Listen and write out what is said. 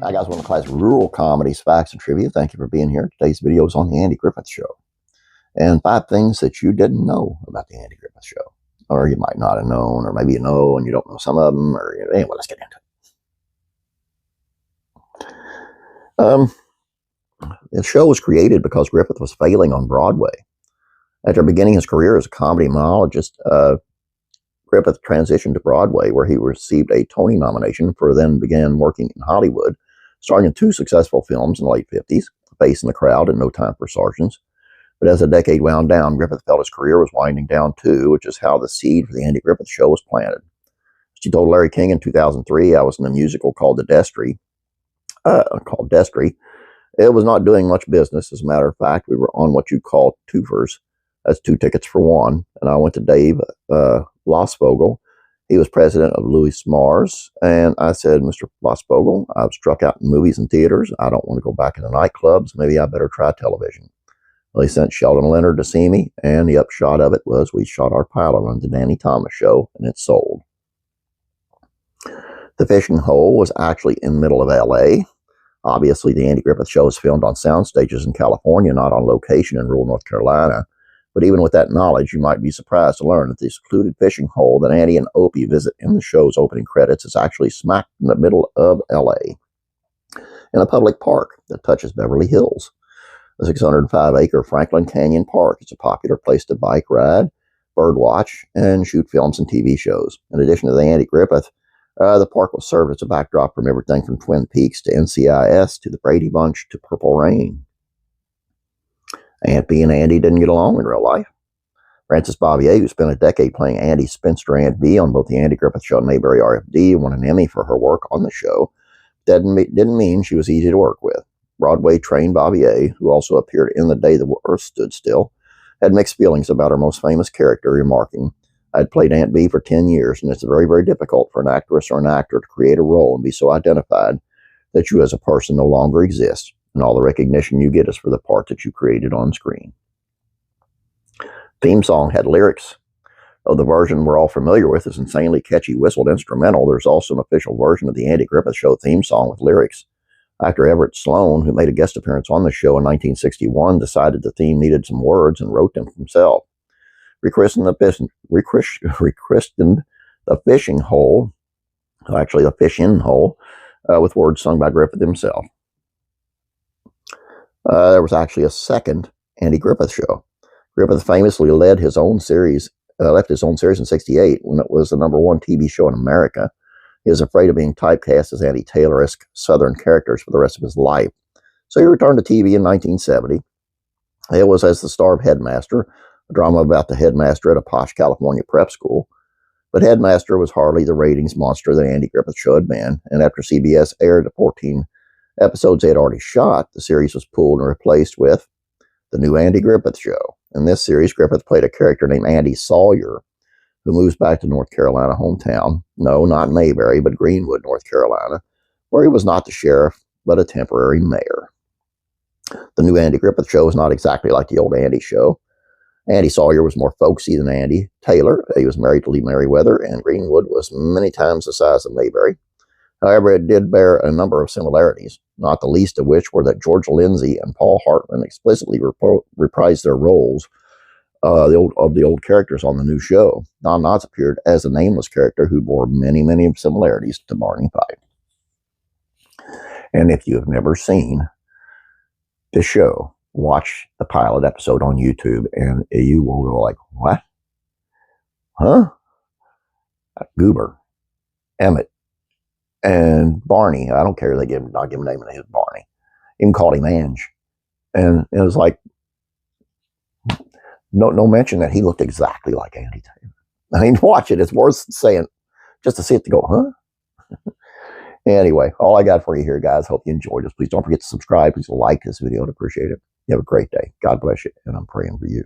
Hi guys, welcome to class rural comedies, facts, and trivia. Thank you for being here. Today's video is on the Andy Griffith Show. And 5 things that you didn't know about the Andy Griffith Show. Or you might not have known, or maybe you know and you don't know some of them. Or anyway, let's get into it. The show was created because Griffith was failing on Broadway. After beginning his career as a comedy monologist, Griffith transitioned to Broadway, where he received a Tony nomination for then began working in Hollywood, starring in 2 successful films in the late 50s, Face in the Crowd and No Time for Sergeants. But as the decade wound down, Griffith felt his career was winding down too, which is how the seed for the Andy Griffith Show was planted. She told Larry King in 2003, I was in a musical called Destry. It was not doing much business. As a matter of fact, we were on what you call twofers. That's 2 tickets for 1. And I went to Dave Losvogel. He was president of Louis Mars. And I said, Mr. Losvogel, I've struck out in movies and theaters. I don't want to go back into nightclubs. Maybe I better try television. Well, he sent Sheldon Leonard to see me. And the upshot of it was we shot our pilot on the Danny Thomas Show, and it sold. The Fishing Hole was actually in the middle of L.A. Obviously, the Andy Griffith Show is filmed on sound stages in California, not on location in rural North Carolina. But even with that knowledge, you might be surprised to learn that the secluded fishing hole that Andy and Opie visit in the show's opening credits is actually smack in the middle of L.A. in a public park that touches Beverly Hills. The 605-acre Franklin Canyon Park is a popular place to bike ride, bird watch, and shoot films and TV shows. In addition to the Andy Griffith, the park was served as a backdrop from everything from Twin Peaks to NCIS to the Brady Bunch to Purple Rain. Aunt B and Andy didn't get along in real life. Frances Bavier, who spent a decade playing Andy's spinster Aunt B on both the Andy Griffith Show and Mayberry RFD, won an Emmy for her work on the show. Didn't mean she was easy to work with. Broadway-trained Bavier, who also appeared in The Day the Earth Stood Still, had mixed feelings about her most famous character, remarking, I'd played Aunt B for 10 years, and it's very, very difficult for an actress or an actor to create a role and be so identified that you as a person no longer exist. And all the recognition you get is for the part that you created on screen. Theme song had lyrics. Though the version we're all familiar with is insanely catchy whistled instrumental, there's also an official version of the Andy Griffith Show theme song with lyrics. Actor Everett Sloan, who made a guest appearance on the show in 1961, decided the theme needed some words and wrote them himself. Rechristened the fishing hole, actually the fish-in hole, with words sung by Griffith himself. There was actually a second Andy Griffith Show. Griffith famously left his own series in '68 when it was the #1 TV show in America. He was afraid of being typecast as Andy Taylor-esque Southern characters for the rest of his life. So he returned to TV in 1970. It was as the star of Headmaster, a drama about the headmaster at a posh California prep school. But Headmaster was hardly the ratings monster that Andy Griffith Show had been, and after CBS aired the 14 episodes they had already shot, the series was pulled and replaced with The New Andy Griffith Show. In this series, Griffith played a character named Andy Sawyer, who moves back to North Carolina hometown. No, not Mayberry, but Greenwood, North Carolina, where he was not the sheriff, but a temporary mayor. The New Andy Griffith Show is not exactly like the old Andy Show. Andy Sawyer was more folksy than Andy Taylor. He was married to Lee Merriweather, and Greenwood was many times the size of Mayberry. However, it did bear a number of similarities, not the least of which were that George Lindsay and Paul Hartman explicitly reprised their roles of the old characters on the new show. Don Knotts appeared as a nameless character who bore many, many similarities to Barney Fife. And if you have never seen the show, watch the pilot episode on YouTube, and you will go like, what? Huh? Goober, Emmett, and Barney. I don't care if they not give him a name, and his Barney. Even called him Ange. And it was like, no mention that he looked exactly like Andy Taylor. I mean, watch it. It's worth saying just to see it to go, huh? Anyway, all I got for you here, guys. Hope you enjoyed this. Please don't forget to subscribe. Please like this video. I'd appreciate it. You have a great day. God bless you, and I'm praying for you.